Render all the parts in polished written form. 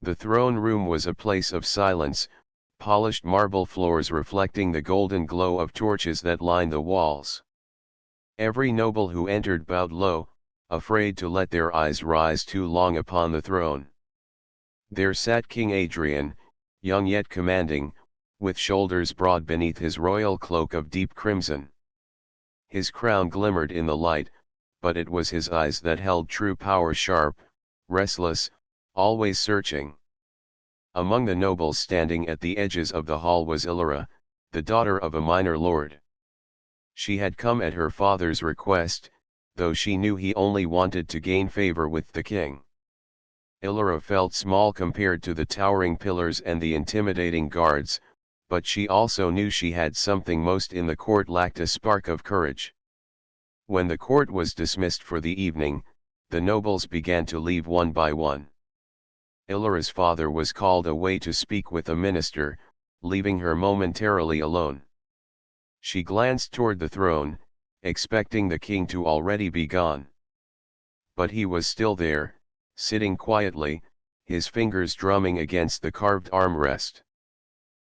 The throne room was a place of silence, polished marble floors reflecting the golden glow of torches that lined the walls. Every noble who entered bowed low, afraid to let their eyes rise too long upon the throne. There sat King Adrian, young yet commanding, with shoulders broad beneath his royal cloak of deep crimson. His crown glimmered in the light, but it was his eyes that held true power, sharp, restless, always searching. Among the nobles standing at the edges of the hall was Illyra, the daughter of a minor lord. She had come at her father's request, though she knew he only wanted to gain favor with the king. Illyra felt small compared to the towering pillars and the intimidating guards, but she also knew she had something most in the court lacked, a spark of courage. When the court was dismissed for the evening, the nobles began to leave one by one. Illyra's father was called away to speak with a minister, leaving her momentarily alone. She glanced toward the throne, expecting the king to already be gone. But he was still there, sitting quietly, his fingers drumming against the carved armrest.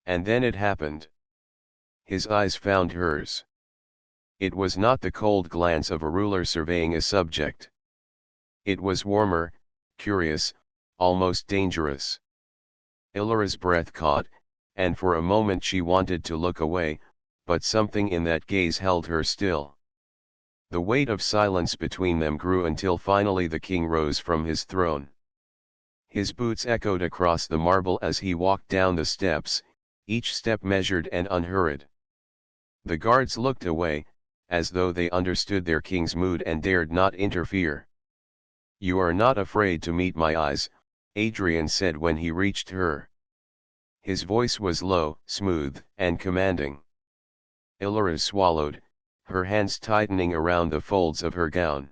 And then it happened. His eyes found hers. It was not the cold glance of a ruler surveying a subject. It was warmer, curious, almost dangerous. Illyra's breath caught, and for a moment she wanted to look away, but something in that gaze held her still. The weight of silence between them grew until finally the king rose from his throne. His boots echoed across the marble as he walked down the steps, each step measured and unhurried. The guards looked away, as though they understood their king's mood and dared not interfere. "You are not afraid to meet my eyes," Adrian said when he reached her. His voice was low, smooth, and commanding. Illyra swallowed, her hands tightening around the folds of her gown.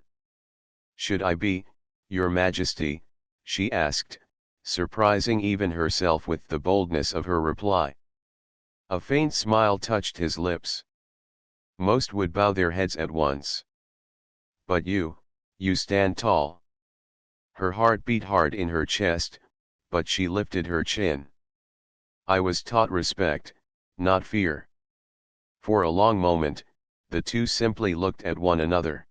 "Should I be, Your Majesty?" she asked, surprising even herself with the boldness of her reply. A faint smile touched his lips. "Most would bow their heads at once. But you stand tall." Her heart beat hard in her chest, but she lifted her chin. "I was taught respect, not fear." For a long moment, the two simply looked at one another.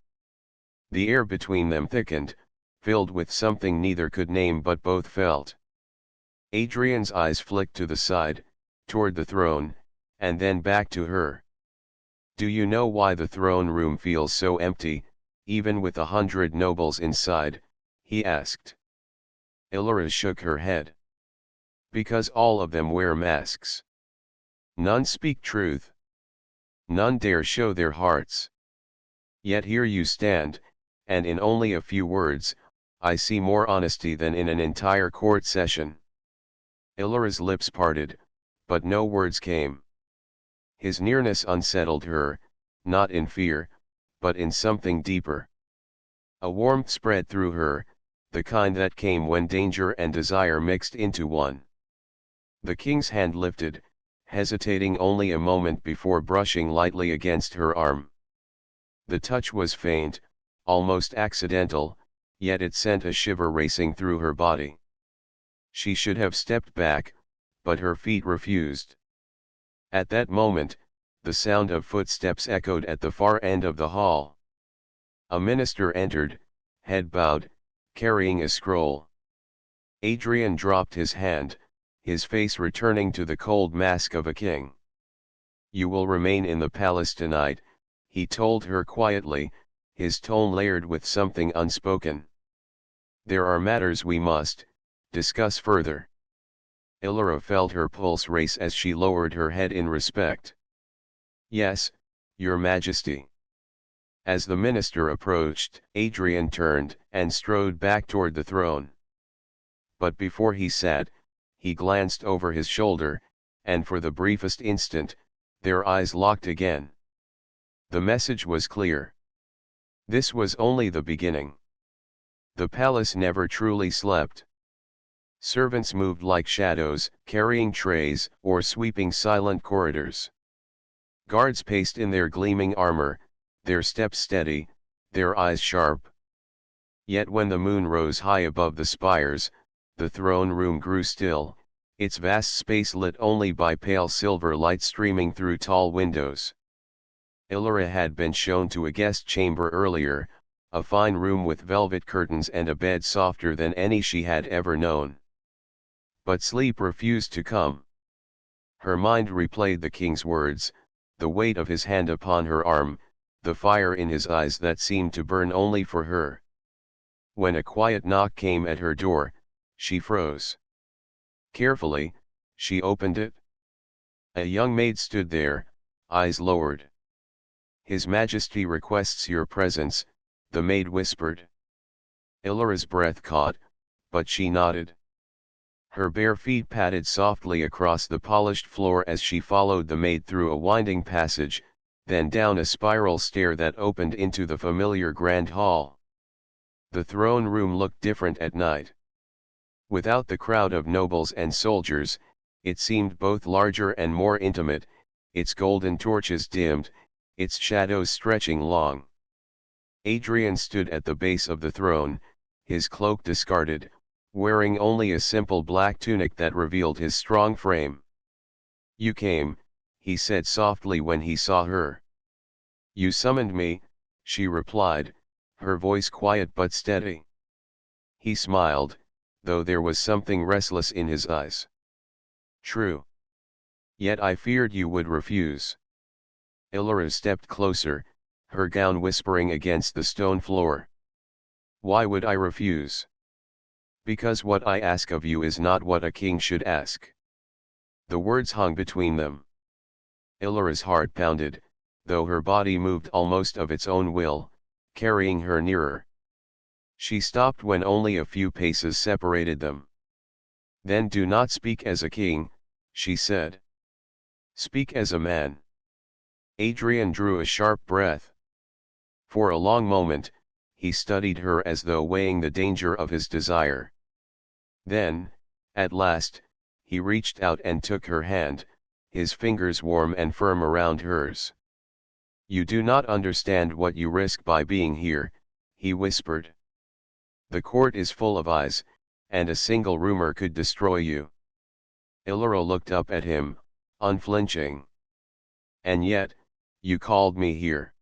The air between them thickened, filled with something neither could name but both felt. Adrian's eyes flicked to the side, toward the throne, and then back to her. "Do you know why the throne room feels so empty, even with 100 nobles inside?" he asked. Illyra shook her head. "Because all of them wear masks. None speak truth. None dare show their hearts. Yet here you stand, and in only a few words, I see more honesty than in an entire court session." Illyra's lips parted, but no words came. His nearness unsettled her, not in fear, but in something deeper. A warmth spread through her, the kind that came when danger and desire mixed into one. The king's hand lifted, hesitating only a moment before brushing lightly against her arm. The touch was faint, almost accidental, yet it sent a shiver racing through her body. She should have stepped back, but her feet refused. At that moment, the sound of footsteps echoed at the far end of the hall. A minister entered, head bowed, carrying a scroll. Adrian dropped his hand, his face returning to the cold mask of a king. "You will remain in the palace tonight," he told her quietly, his tone layered with something unspoken. "There are matters we must discuss further." Illyra felt her pulse race as she lowered her head in respect. "Yes, Your Majesty." As the minister approached, Adrian turned and strode back toward the throne. But before he sat, he glanced over his shoulder, and for the briefest instant, their eyes locked again. The message was clear. This was only the beginning. The palace never truly slept. Servants moved like shadows, carrying trays, or sweeping silent corridors. Guards paced in their gleaming armor, their steps steady, their eyes sharp. Yet when the moon rose high above the spires, The throne room grew still, its vast space lit only by pale silver light streaming through tall windows. Illyra had been shown to a guest chamber earlier, a fine room with velvet curtains and a bed softer than any she had ever known. But sleep refused to come. Her mind replayed the king's words, the weight of his hand upon her arm, the fire in his eyes that seemed to burn only for her. When a quiet knock came at her door, she froze. Carefully, she opened it. A young maid stood there, eyes lowered. "His Majesty requests your presence," the maid whispered. Illyra's breath caught, but she nodded. Her bare feet padded softly across the polished floor as she followed the maid through a winding passage, then down a spiral stair that opened into the familiar grand hall. The throne room looked different at night. Without the crowd of nobles and soldiers, it seemed both larger and more intimate, its golden torches dimmed, its shadows stretching long. Adrian stood at the base of the throne, his cloak discarded, wearing only a simple black tunic that revealed his strong frame. "You came," he said softly when he saw her. "You summoned me," she replied, her voice quiet but steady. He smiled, though there was something restless in his eyes. "True. Yet I feared you would refuse." Illyra stepped closer, her gown whispering against the stone floor. "Why would I refuse?" "Because what I ask of you is not what a king should ask." The words hung between them. Illyra's heart pounded, though her body moved almost of its own will, carrying her nearer. She stopped when only a few paces separated them. "Then do not speak as a king," she said. "Speak as a man." Adrian drew a sharp breath. For a long moment, he studied her as though weighing the danger of his desire. Then, at last, he reached out and took her hand, his fingers warm and firm around hers. "You do not understand what you risk by being here," he whispered. "The court is full of eyes, and a single rumor could destroy you." Illyra looked up at him, unflinching. "And yet, you called me here."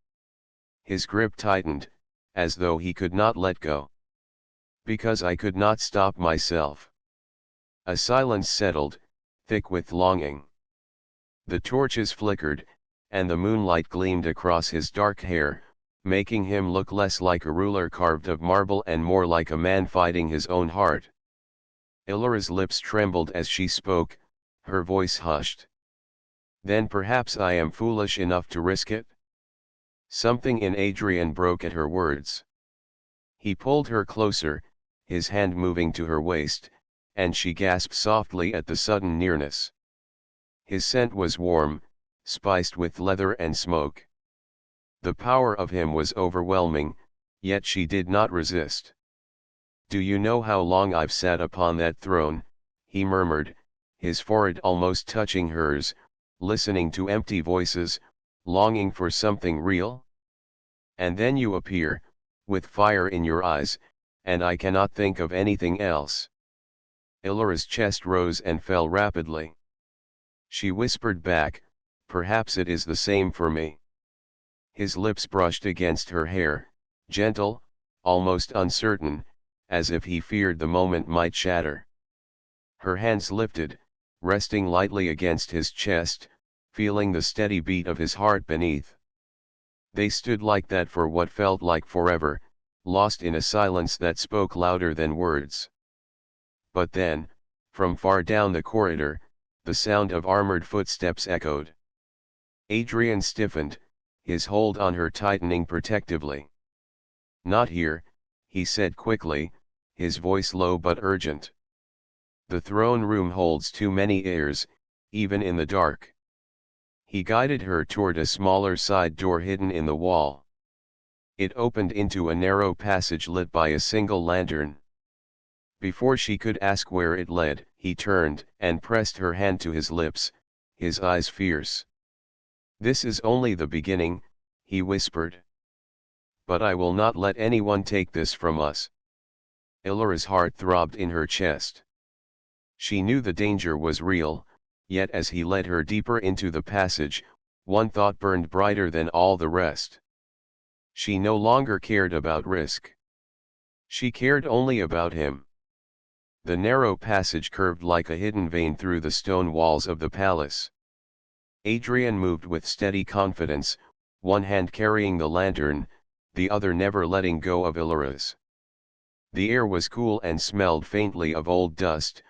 His grip tightened, as though he could not let go. "Because I could not stop myself." A silence settled, thick with longing. The torches flickered, and the moonlight gleamed across his dark hair, making him look less like a ruler carved of marble and more like a man fighting his own heart. Illyra's lips trembled as she spoke, her voice hushed. "Then perhaps I am foolish enough to risk it?" Something in Adrian broke at her words. He pulled her closer, his hand moving to her waist, and she gasped softly at the sudden nearness. His scent was warm, spiced with leather and smoke. The power of him was overwhelming, yet she did not resist. "Do you know how long I've sat upon that throne?" he murmured, his forehead almost touching hers, listening to empty voices, longing for something real? "And then you appear, with fire in your eyes, and I cannot think of anything else." Illyra's chest rose and fell rapidly. She whispered back, "Perhaps it is the same for me." His lips brushed against her hair, gentle, almost uncertain, as if he feared the moment might shatter. Her hands lifted, resting lightly against his chest, feeling the steady beat of his heart beneath. They stood like that for what felt like forever, lost in a silence that spoke louder than words. But then, from far down the corridor, the sound of armored footsteps echoed. Adrian stiffened, his hold on her tightening protectively. "Not here," he said quickly, his voice low but urgent. "The throne room holds too many ears, even in the dark." He guided her toward a smaller side door hidden in the wall. It opened into a narrow passage lit by a single lantern. Before she could ask where it led, he turned and pressed her hand to his lips, his eyes fierce. "This is only the beginning," he whispered. "But I will not let anyone take this from us." Illyra's heart throbbed in her chest. She knew the danger was real, yet as he led her deeper into the passage, one thought burned brighter than all the rest. She no longer cared about risk. She cared only about him. The narrow passage curved like a hidden vein through the stone walls of the palace. Adrian moved with steady confidence, one hand carrying the lantern, the other never letting go of Illyra's. The air was cool and smelled faintly of old dust,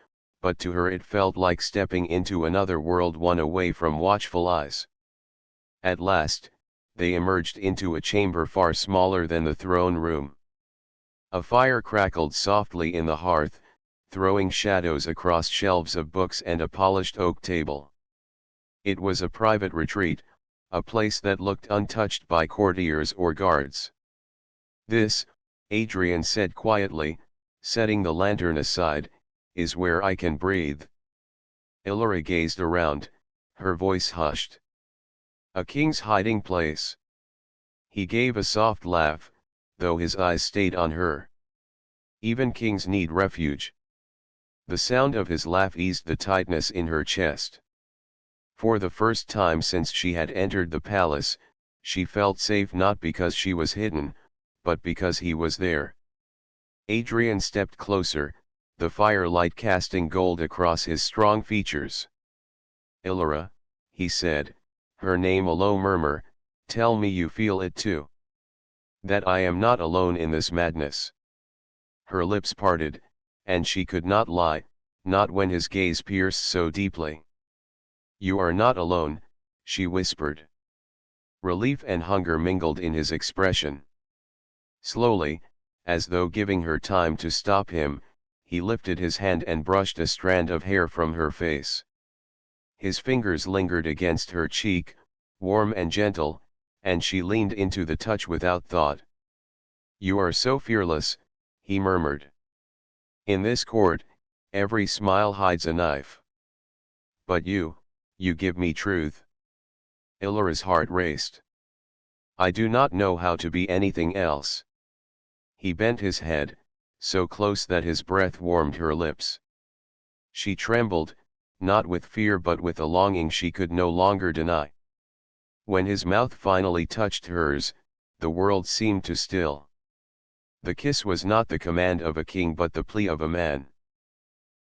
but to her it felt like stepping into another world, one away from watchful eyes. At last, they emerged into a chamber far smaller than the throne room. A fire crackled softly in the hearth, throwing shadows across shelves of books and a polished oak table. It was a private retreat, a place that looked untouched by courtiers or guards. "This," Adrian said quietly, setting the lantern aside, "is where I can breathe." Illyra gazed around, her voice hushed. "A king's hiding place." He gave a soft laugh, though his eyes stayed on her. "Even kings need refuge." The sound of his laugh eased the tightness in her chest. For the first time since she had entered the palace, she felt safe not because she was hidden, but because he was there. Adrian stepped closer, the firelight casting gold across his strong features. "Illyra," he said, her name a low murmur, "tell me you feel it too. That I am not alone in this madness." Her lips parted, and she could not lie, not when his gaze pierced so deeply. "You are not alone," she whispered. Relief and hunger mingled in his expression. Slowly, as though giving her time to stop him, he lifted his hand and brushed a strand of hair from her face. His fingers lingered against her cheek, warm and gentle, and she leaned into the touch without thought. "You are so fearless," he murmured. "In this court, every smile hides a knife. But you give me truth." Illyra's heart raced. "I do not know how to be anything else." He bent his head, so close that his breath warmed her lips. She trembled, not with fear but with a longing she could no longer deny. When his mouth finally touched hers, the world seemed to still. The kiss was not the command of a king but the plea of a man.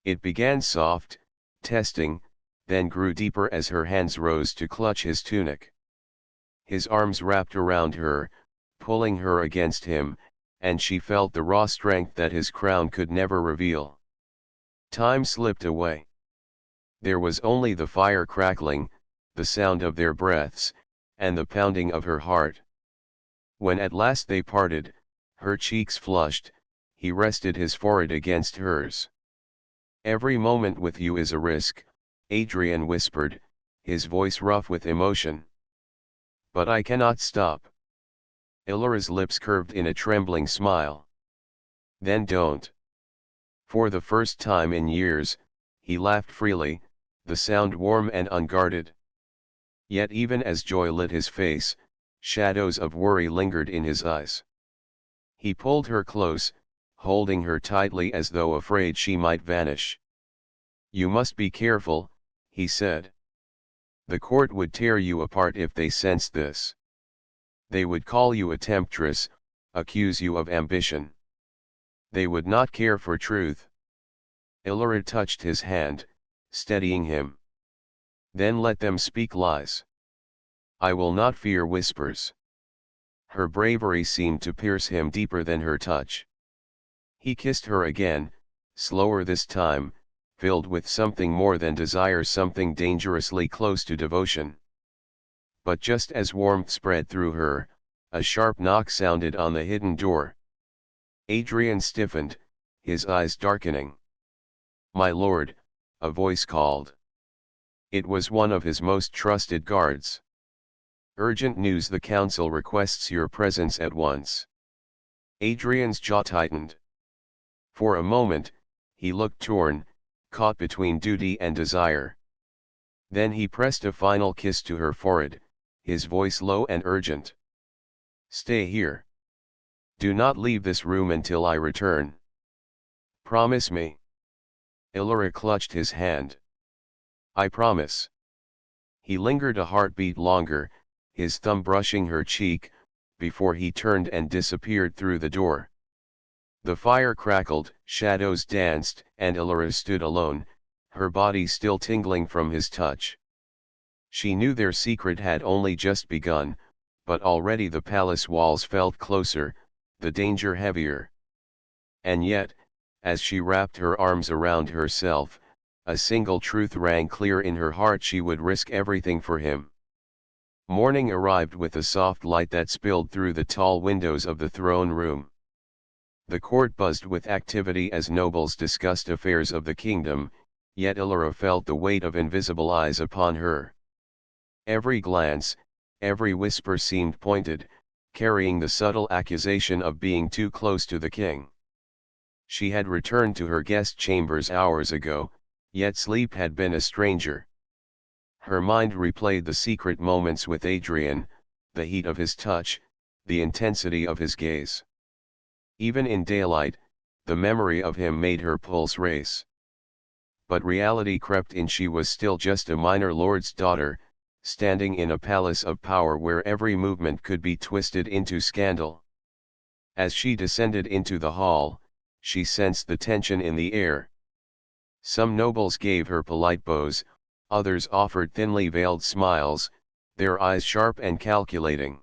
It began soft, testing, then grew deeper as her hands rose to clutch his tunic. His arms wrapped around her, pulling her against him, and she felt the raw strength that his crown could never reveal. Time slipped away. There was only the fire crackling, the sound of their breaths, and the pounding of her heart. When at last they parted, her cheeks flushed, he rested his forehead against hers. "Every moment with you is a risk," Adrian whispered, his voice rough with emotion. "But I cannot stop." Illyra's lips curved in a trembling smile. "Then don't." For the first time in years, he laughed freely, the sound warm and unguarded. Yet even as joy lit his face, shadows of worry lingered in his eyes. He pulled her close, holding her tightly as though afraid she might vanish. "You must be careful," he said. "The court would tear you apart if they sensed this. They would call you a temptress, accuse you of ambition. They would not care for truth." Illyra touched his hand, steadying him. "Then let them speak lies. I will not fear whispers." Her bravery seemed to pierce him deeper than her touch. He kissed her again, slower this time, filled with something more than desire, something dangerously close to devotion. But just as warmth spread through her, a sharp knock sounded on the hidden door. Adrian stiffened, his eyes darkening. "My lord," a voice called. It was one of his most trusted guards. "Urgent news. The council requests your presence at once." Adrian's jaw tightened. For a moment, he looked torn, caught between duty and desire. Then he pressed a final kiss to her forehead, his voice low and urgent. "Stay here. Do not leave this room until I return." Promise me. Illyra clutched his hand. I promise. He lingered a heartbeat longer, his thumb brushing her cheek, before he turned and disappeared through the door. The fire crackled, shadows danced, and Illyra stood alone, her body still tingling from his touch. She knew their secret had only just begun, but already the palace walls felt closer, the danger heavier. And yet, as she wrapped her arms around herself, a single truth rang clear in her heart: she would risk everything for him. Morning arrived with a soft light that spilled through the tall windows of the throne room. The court buzzed with activity as nobles discussed affairs of the kingdom, yet Illyra felt the weight of invisible eyes upon her. Every glance, every whisper seemed pointed, carrying the subtle accusation of being too close to the king. She had returned to her guest chambers hours ago, yet sleep had been a stranger. Her mind replayed the secret moments with Adrian, the heat of his touch, the intensity of his gaze. Even in daylight, the memory of him made her pulse race. But reality crept in: she was still just a minor lord's daughter, standing in a palace of power where every movement could be twisted into scandal. As she descended into the hall, she sensed the tension in the air. Some nobles gave her polite bows, others offered thinly veiled smiles, their eyes sharp and calculating.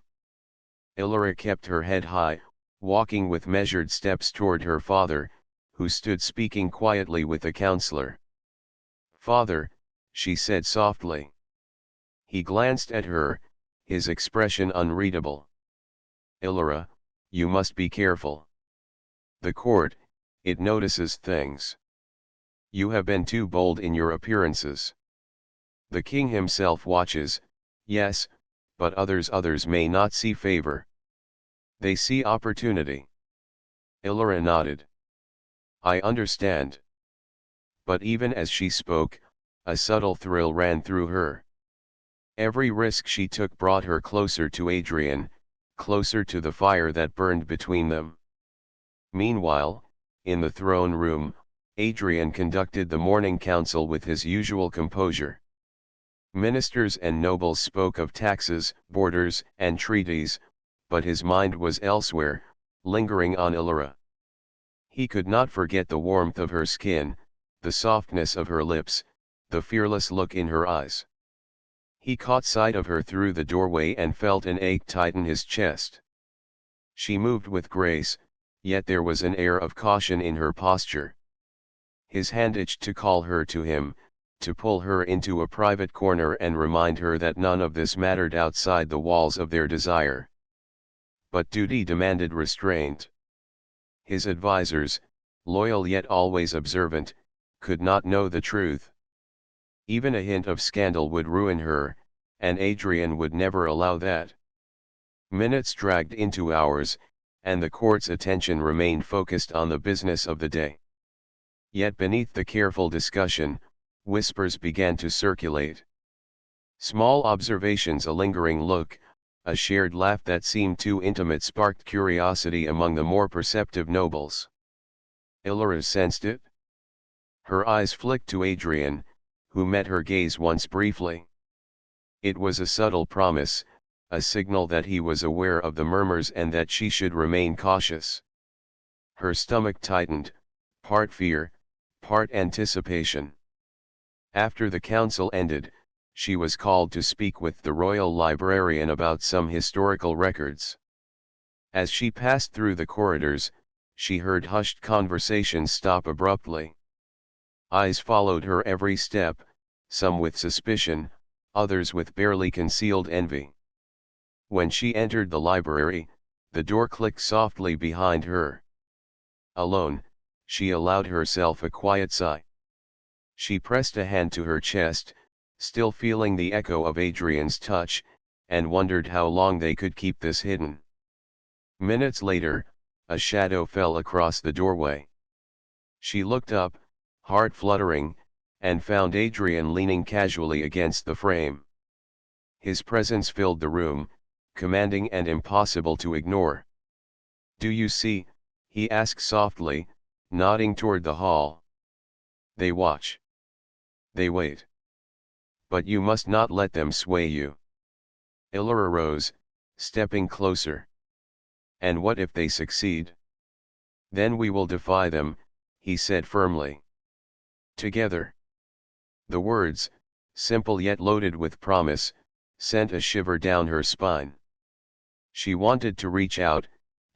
Illyra kept her head high, walking with measured steps toward her father, who stood speaking quietly with a counselor. "Father," she said softly. He glanced at her, his expression unreadable. "Illyra, you must be careful. The court, it notices things. You have been too bold in your appearances. The king himself watches, yes, but others may not see favor. They see opportunity." Illyra nodded. "I understand." But even as she spoke, a subtle thrill ran through her. Every risk she took brought her closer to Adrian, closer to the fire that burned between them. Meanwhile, in the throne room, Adrian conducted the morning council with his usual composure. Ministers and nobles spoke of taxes, borders, and treaties, but his mind was elsewhere, lingering on Illyra. He could not forget the warmth of her skin, the softness of her lips, the fearless look in her eyes. He caught sight of her through the doorway and felt an ache tighten his chest. She moved with grace, yet there was an air of caution in her posture. His hand itched to call her to him, to pull her into a private corner and remind her that none of this mattered outside the walls of their desire. But duty demanded restraint. His advisors, loyal yet always observant, could not know the truth. Even a hint of scandal would ruin her, and Adrian would never allow that. Minutes dragged into hours, and the court's attention remained focused on the business of the day. Yet beneath the careful discussion, whispers began to circulate. Small observations, a lingering look, a shared laugh that seemed too intimate sparked curiosity among the more perceptive nobles. Illyra sensed it. Her eyes flicked to Adrian, who met her gaze once briefly. It was a subtle promise, a signal that he was aware of the murmurs and that she should remain cautious. Her stomach tightened, part fear, part anticipation. After the council ended, she was called to speak with the royal librarian about some historical records. As she passed through the corridors, she heard hushed conversations stop abruptly. Eyes followed her every step, some with suspicion, others with barely concealed envy. When she entered the library, the door clicked softly behind her. Alone, she allowed herself a quiet sigh. She pressed a hand to her chest, still feeling the echo of Adrian's touch, and wondered how long they could keep this hidden. Minutes later, a shadow fell across the doorway. She looked up, heart fluttering, and found Adrian leaning casually against the frame. His presence filled the room, commanding and impossible to ignore. "Do you see?" he asked softly, nodding toward the hall. They watch. They wait. But you must not let them sway you. Illyra rose, stepping closer. And what if they succeed? Then we will defy them, he said firmly. Together. The words, simple yet loaded with promise, sent a shiver down her spine. She wanted to reach out,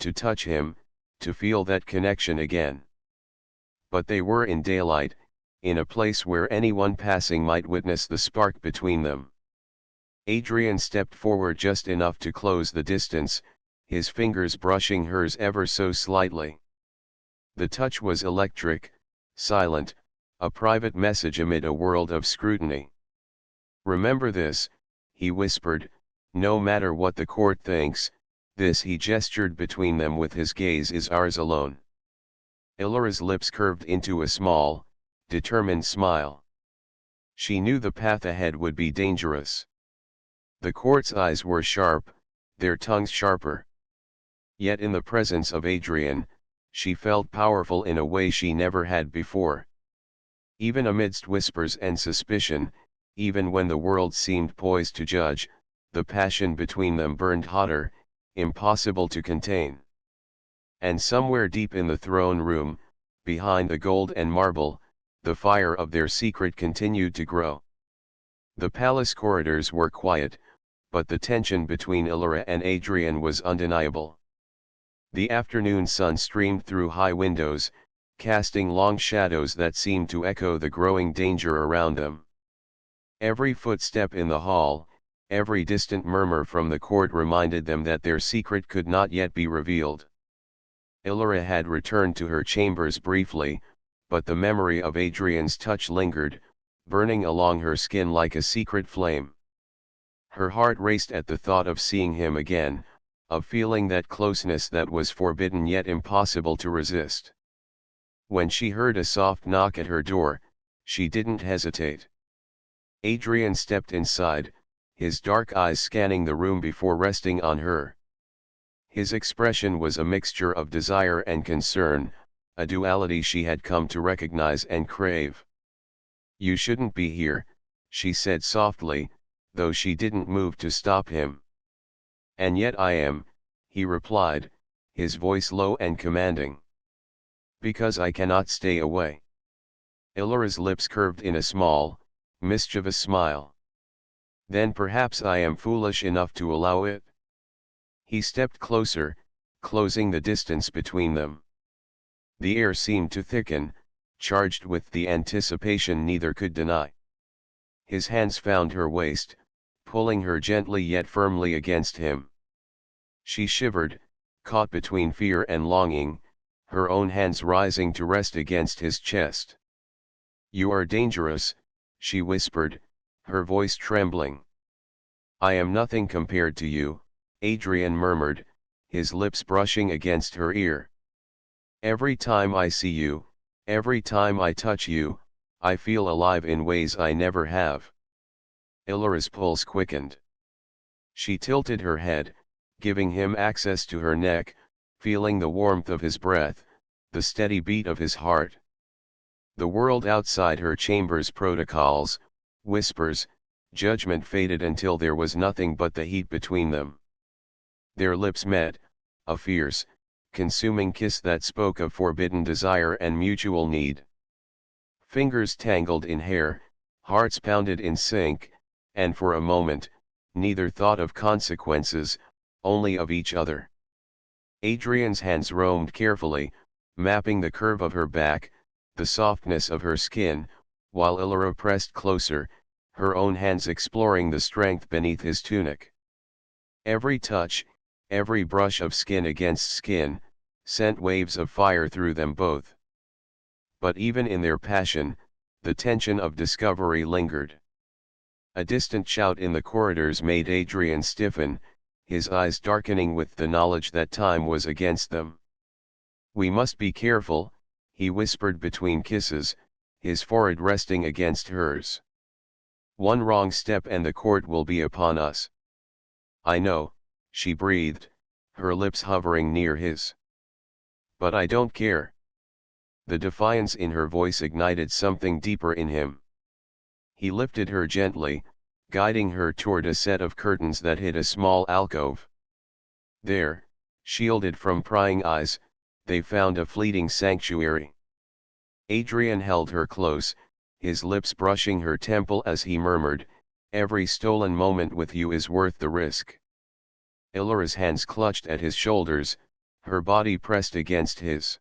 to touch him, to feel that connection again. But they were in daylight, in a place where anyone passing might witness the spark between them. Adrian stepped forward just enough to close the distance, his fingers brushing hers ever so slightly. The touch was electric, silent, a private message amid a world of scrutiny. Remember this, he whispered, no matter what the court thinks, this he gestured between them with his gaze is ours alone. Illyra's lips curved into a small, determined smile. She knew the path ahead would be dangerous. The court's eyes were sharp, their tongues sharper. Yet in the presence of Adrian, she felt powerful in a way she never had before. Even amidst whispers and suspicion, even when the world seemed poised to judge, the passion between them burned hotter, impossible to contain. And somewhere deep in the throne room, behind the gold and marble, the fire of their secret continued to grow. The palace corridors were quiet, but the tension between Illyra and Adrian was undeniable. The afternoon sun streamed through high windows, casting long shadows that seemed to echo the growing danger around them. Every footstep in the hall, every distant murmur from the court reminded them that their secret could not yet be revealed. Illyra had returned to her chambers briefly, but the memory of Adrian's touch lingered, burning along her skin like a secret flame. Her heart raced at the thought of seeing him again, of feeling that closeness that was forbidden yet impossible to resist. When she heard a soft knock at her door, she didn't hesitate. Adrian stepped inside, his dark eyes scanning the room before resting on her. His expression was a mixture of desire and concern, a duality she had come to recognize and crave. "You shouldn't be here," she said softly, though she didn't move to stop him. "And yet I am," he replied, his voice low and commanding. "Because I cannot stay away." Illyra's lips curved in a small, mischievous smile. "Then perhaps I am foolish enough to allow it?" He stepped closer, closing the distance between them. The air seemed to thicken, charged with the anticipation neither could deny. His hands found her waist, pulling her gently yet firmly against him. She shivered, caught between fear and longing, her own hands rising to rest against his chest. "You are dangerous," she whispered, her voice trembling. "I am nothing compared to you," Adrian murmured, his lips brushing against her ear. "Every time I see you, every time I touch you, I feel alive in ways I never have." Illyra's pulse quickened. She tilted her head, giving him access to her neck, feeling the warmth of his breath, the steady beat of his heart. The world outside her chamber's protocols, whispers, judgment faded until there was nothing but the heat between them. Their lips met, a fierce, consuming kiss that spoke of forbidden desire and mutual need. Fingers tangled in hair, hearts pounded in sync, and for a moment, neither thought of consequences, only of each other. Adrian's hands roamed carefully, mapping the curve of her back, the softness of her skin, while Illyra pressed closer, her own hands exploring the strength beneath his tunic. Every touch, every brush of skin against skin, sent waves of fire through them both. But even in their passion, the tension of discovery lingered. A distant shout in the corridors made Adrian stiffen, his eyes darkening with the knowledge that time was against them. "We must be careful," he whispered between kisses, his forehead resting against hers. "One wrong step and the court will be upon us." "I know," she breathed, her lips hovering near his. "But I don't care." The defiance in her voice ignited something deeper in him. He lifted her gently, guiding her toward a set of curtains that hid a small alcove. There, shielded from prying eyes, they found a fleeting sanctuary. Adrian held her close, his lips brushing her temple as he murmured, "Every stolen moment with you is worth the risk." Illyra's hands clutched at his shoulders, her body pressed against his.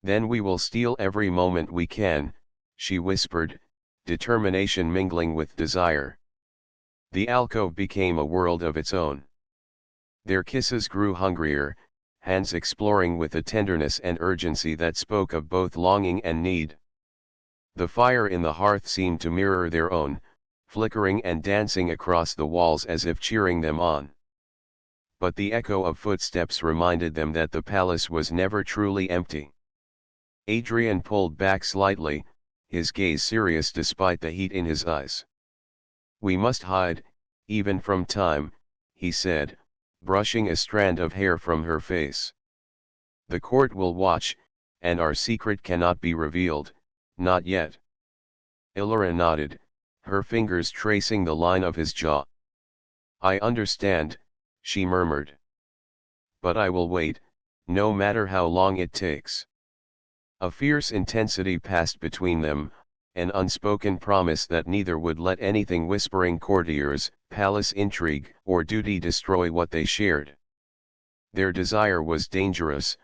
"Then we will steal every moment we can," she whispered, determination mingling with desire. The alcove became a world of its own. Their kisses grew hungrier, hands exploring with a tenderness and urgency that spoke of both longing and need. The fire in the hearth seemed to mirror their own, flickering and dancing across the walls as if cheering them on. But the echo of footsteps reminded them that the palace was never truly empty. Adrian pulled back slightly, his gaze serious despite the heat in his eyes. "We must hide, even from time," he said, brushing a strand of hair from her face. "The court will watch, and our secret cannot be revealed, not yet." Illyra nodded, her fingers tracing the line of his jaw. "I understand," she murmured. "But I will wait, no matter how long it takes." A fierce intensity passed between them, an unspoken promise that neither would let anything whispering courtiers, palace intrigue, or duty destroy what they shared. Their desire was dangerous,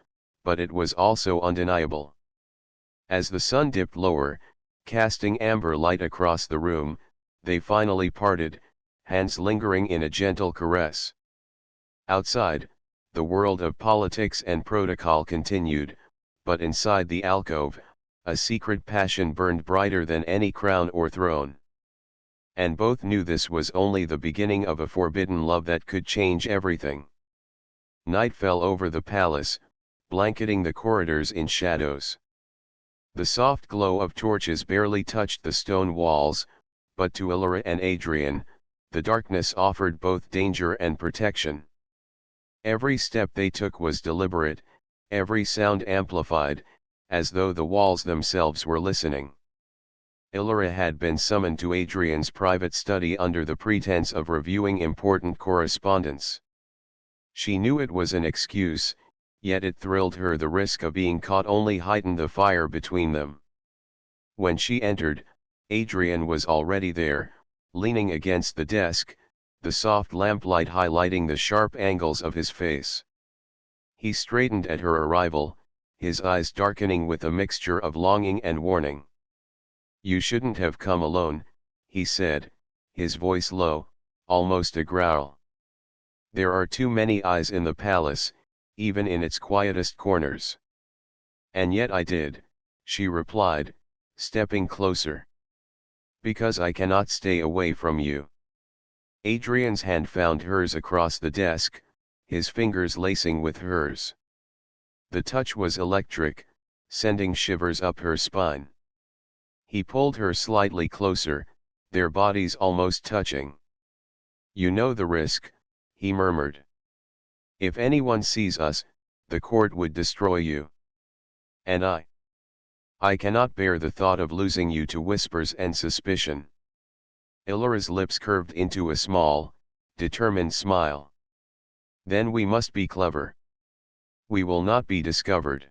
but it was also undeniable. As the sun dipped lower, casting amber light across the room, they finally parted, hands lingering in a gentle caress. Outside, the world of politics and protocol continued, but inside the alcove, a secret passion burned brighter than any crown or throne. And both knew this was only the beginning of a forbidden love that could change everything. Night fell over the palace, blanketing the corridors in shadows. The soft glow of torches barely touched the stone walls, but to Illyra and Adrian, the darkness offered both danger and protection. Every step they took was deliberate, every sound amplified, as though the walls themselves were listening. Illyra had been summoned to Adrian's private study under the pretense of reviewing important correspondence. She knew it was an excuse, yet it thrilled her. The risk of being caught only heightened the fire between them. When she entered, Adrian was already there, leaning against the desk, the soft lamplight highlighting the sharp angles of his face. He straightened at her arrival, his eyes darkening with a mixture of longing and warning. "You shouldn't have come alone," he said, his voice low, almost a growl. "There are too many eyes in the palace, even in its quietest corners." "And yet I did," she replied, stepping closer. "Because I cannot stay away from you." Adrian's hand found hers across the desk, his fingers lacing with hers. The touch was electric, sending shivers up her spine. He pulled her slightly closer, their bodies almost touching. "You know the risk," he murmured. "If anyone sees us, the court would destroy you. And I cannot bear the thought of losing you to whispers and suspicion." Illyra's lips curved into a small, determined smile. "Then we must be clever. We will not be discovered."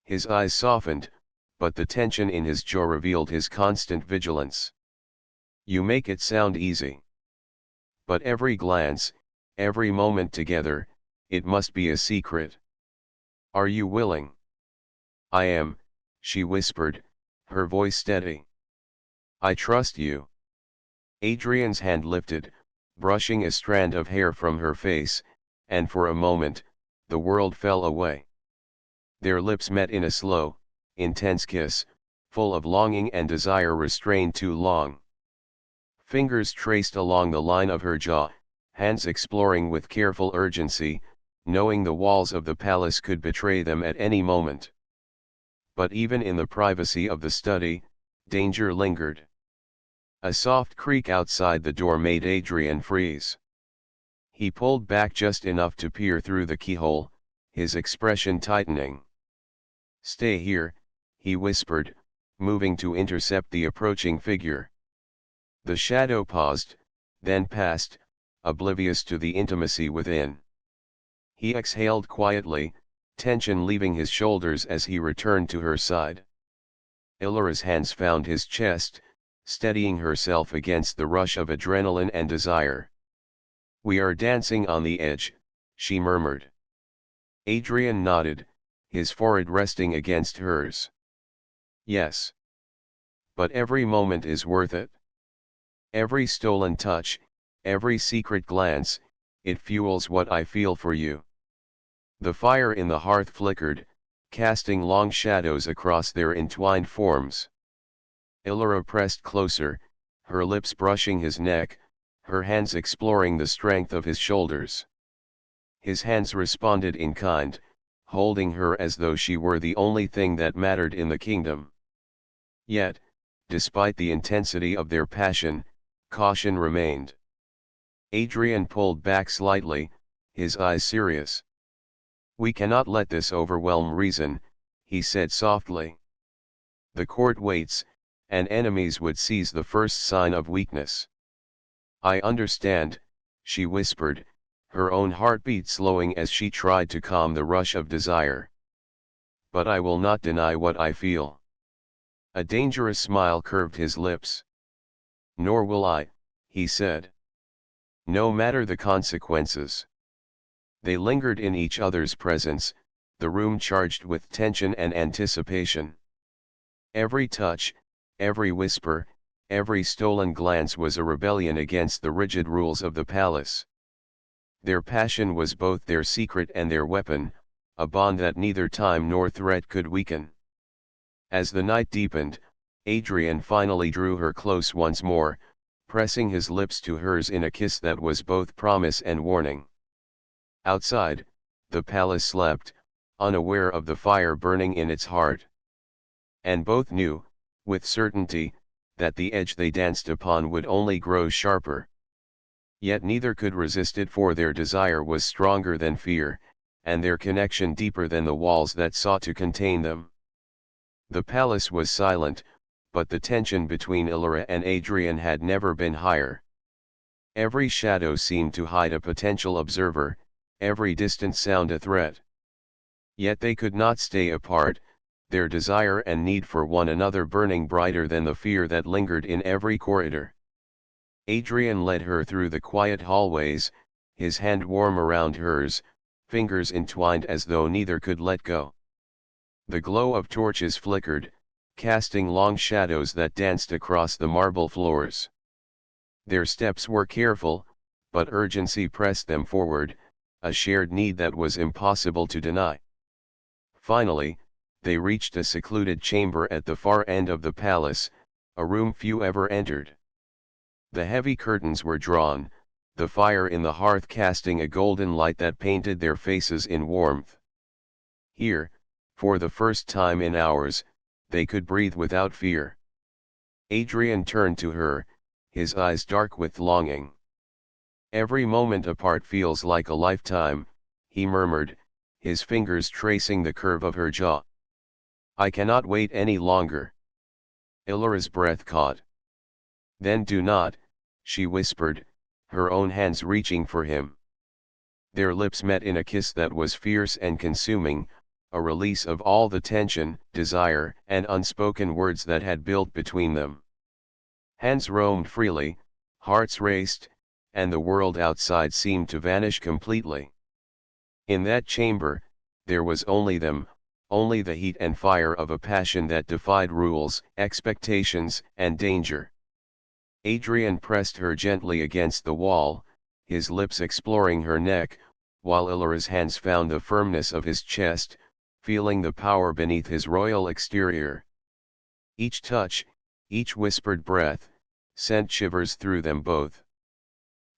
His eyes softened, but the tension in his jaw revealed his constant vigilance. "You make it sound easy. But every glance, every moment together, it must be a secret. Are you willing?" "I am," she whispered, her voice steady. "I trust you." Adrian's hand lifted, brushing a strand of hair from her face, and for a moment, the world fell away. Their lips met in a slow, intense kiss, full of longing and desire restrained too long. Fingers traced along the line of her jaw, hands exploring with careful urgency, knowing the walls of the palace could betray them at any moment. But even in the privacy of the study, danger lingered. A soft creak outside the door made Adrian freeze. He pulled back just enough to peer through the keyhole, his expression tightening. Stay here, he whispered, moving to intercept the approaching figure. The shadow paused, then passed, oblivious to the intimacy within. He exhaled quietly, tension leaving his shoulders as he returned to her side. Illyra's hands found his chest, steadying herself against the rush of adrenaline and desire. "We are dancing on the edge," she murmured. Adrian nodded, his forehead resting against hers. "Yes. But every moment is worth it. Every stolen touch, every secret glance, it fuels what I feel for you." The fire in the hearth flickered, casting long shadows across their entwined forms. Illyra pressed closer, her lips brushing his neck, her hands exploring the strength of his shoulders. His hands responded in kind, holding her as though she were the only thing that mattered in the kingdom. Yet, despite the intensity of their passion, caution remained. Adrian pulled back slightly, his eyes serious. "We cannot let this overwhelm reason," he said softly. "The court waits, and enemies would seize the first sign of weakness." "I understand," she whispered, her own heartbeat slowing as she tried to calm the rush of desire. "But I will not deny what I feel." A dangerous smile curved his lips. "Nor will I," he said. "No matter the consequences." They lingered in each other's presence, the room charged with tension and anticipation. Every touch, every whisper, every stolen glance was a rebellion against the rigid rules of the palace. Their passion was both their secret and their weapon, a bond that neither time nor threat could weaken. As the night deepened, Adrian finally drew her close once more, pressing his lips to hers in a kiss that was both promise and warning. Outside, the palace slept, unaware of the fire burning in its heart. And both knew, with certainty, that the edge they danced upon would only grow sharper. Yet neither could resist it, for their desire was stronger than fear, and their connection deeper than the walls that sought to contain them. The palace was silent, but the tension between Illyra and Adrian had never been higher. Every shadow seemed to hide a potential observer, every distant sound a threat. Yet they could not stay apart, their desire and need for one another burning brighter than the fear that lingered in every corridor. Adrian led her through the quiet hallways, his hand warm around hers, fingers entwined as though neither could let go. The glow of torches flickered, casting long shadows that danced across the marble floors. Their steps were careful, but urgency pressed them forward, a shared need that was impossible to deny. Finally, they reached a secluded chamber at the far end of the palace, a room few ever entered. The heavy curtains were drawn, the fire in the hearth casting a golden light that painted their faces in warmth. Here, for the first time in hours, they could breathe without fear. Adrian turned to her, his eyes dark with longing. "Every moment apart feels like a lifetime," he murmured, his fingers tracing the curve of her jaw. "I cannot wait any longer." Illyra's breath caught. "Then do not," she whispered, her own hands reaching for him. Their lips met in a kiss that was fierce and consuming, a release of all the tension, desire, and unspoken words that had built between them. Hands roamed freely, hearts raced, and the world outside seemed to vanish completely. In that chamber, there was only them, only the heat and fire of a passion that defied rules, expectations, and danger. Adrian pressed her gently against the wall, his lips exploring her neck, while Illyra's hands found the firmness of his chest, feeling the power beneath his royal exterior. Each touch, each whispered breath, sent shivers through them both.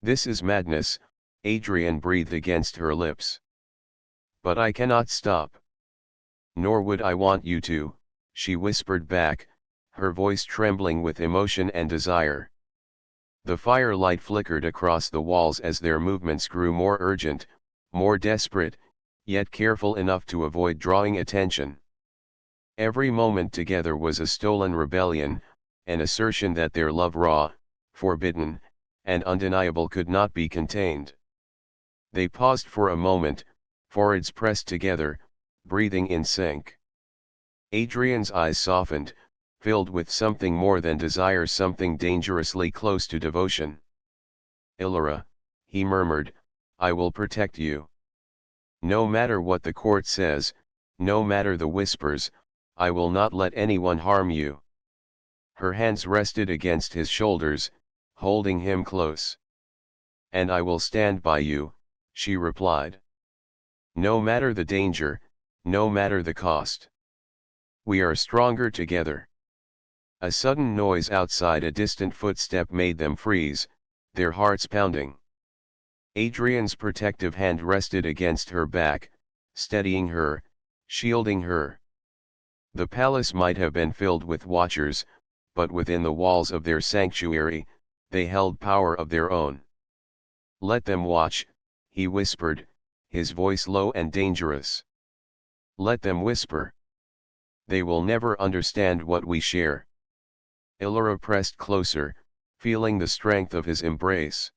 "This is madness," Adrian breathed against her lips. "But I cannot stop." "Nor would I want you to," she whispered back, her voice trembling with emotion and desire. The firelight flickered across the walls as their movements grew more urgent, more desperate, yet careful enough to avoid drawing attention. Every moment together was a stolen rebellion, an assertion that their love raw, forbidden, and undeniable could not be contained. They paused for a moment, foreheads pressed together, breathing in sync. Adrian's eyes softened, filled with something more than desire, something dangerously close to devotion. "Illyra," he murmured, "I will protect you. No matter what the court says, no matter the whispers, I will not let anyone harm you." Her hands rested against his shoulders, holding him close. "And I will stand by you," she replied. "No matter the danger, no matter the cost. We are stronger together." A sudden noise outside, a distant footstep, made them freeze, their hearts pounding. Adrian's protective hand rested against her back, steadying her, shielding her. The palace might have been filled with watchers, but within the walls of their sanctuary, they held power of their own. "Let them watch," he whispered, his voice low and dangerous. "Let them whisper. They will never understand what we share." Illyra pressed closer, feeling the strength of his embrace.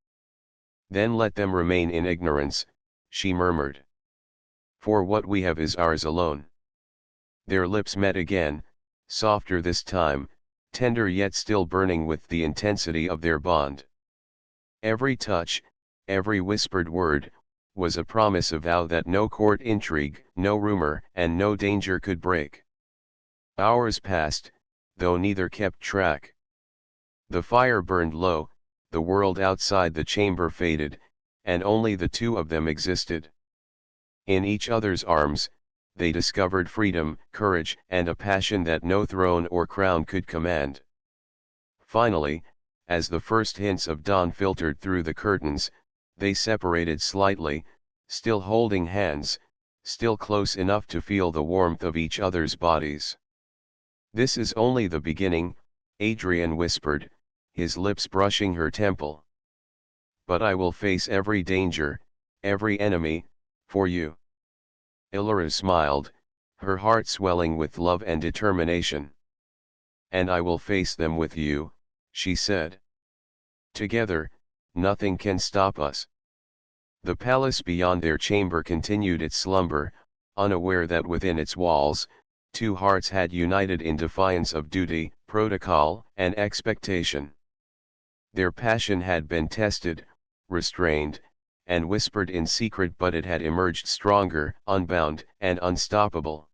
"Then let them remain in ignorance," she murmured. "For what we have is ours alone." Their lips met again, softer this time, tender yet still burning with the intensity of their bond. Every touch, every whispered word, was a promise, a vow that no court intrigue, no rumor, and no danger could break. Hours passed, though neither kept track. The fire burned low, the world outside the chamber faded, and only the two of them existed. In each other's arms, they discovered freedom, courage, and a passion that no throne or crown could command. Finally, as the first hints of dawn filtered through the curtains, they separated slightly, still holding hands, still close enough to feel the warmth of each other's bodies. "This is only the beginning," Adrian whispered, his lips brushing her temple. "But I will face every danger, every enemy, for you." Illyra smiled, her heart swelling with love and determination. "And I will face them with you," she said. "Together, nothing can stop us." The palace beyond their chamber continued its slumber, unaware that within its walls, two hearts had united in defiance of duty, protocol, and expectation. Their passion had been tested, restrained, and whispered in secret, but it had emerged stronger, unbound, and unstoppable.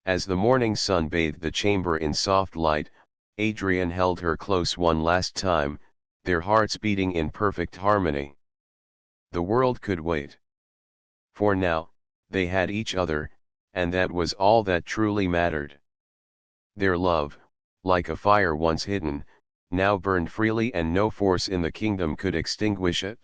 As the morning sun bathed the chamber in soft light, Adrian held her close one last time, their hearts beating in perfect harmony. The world could wait. For now, they had each other, and that was all that truly mattered. Their love, like a fire once hidden, now burned freely, and no force in the kingdom could extinguish it.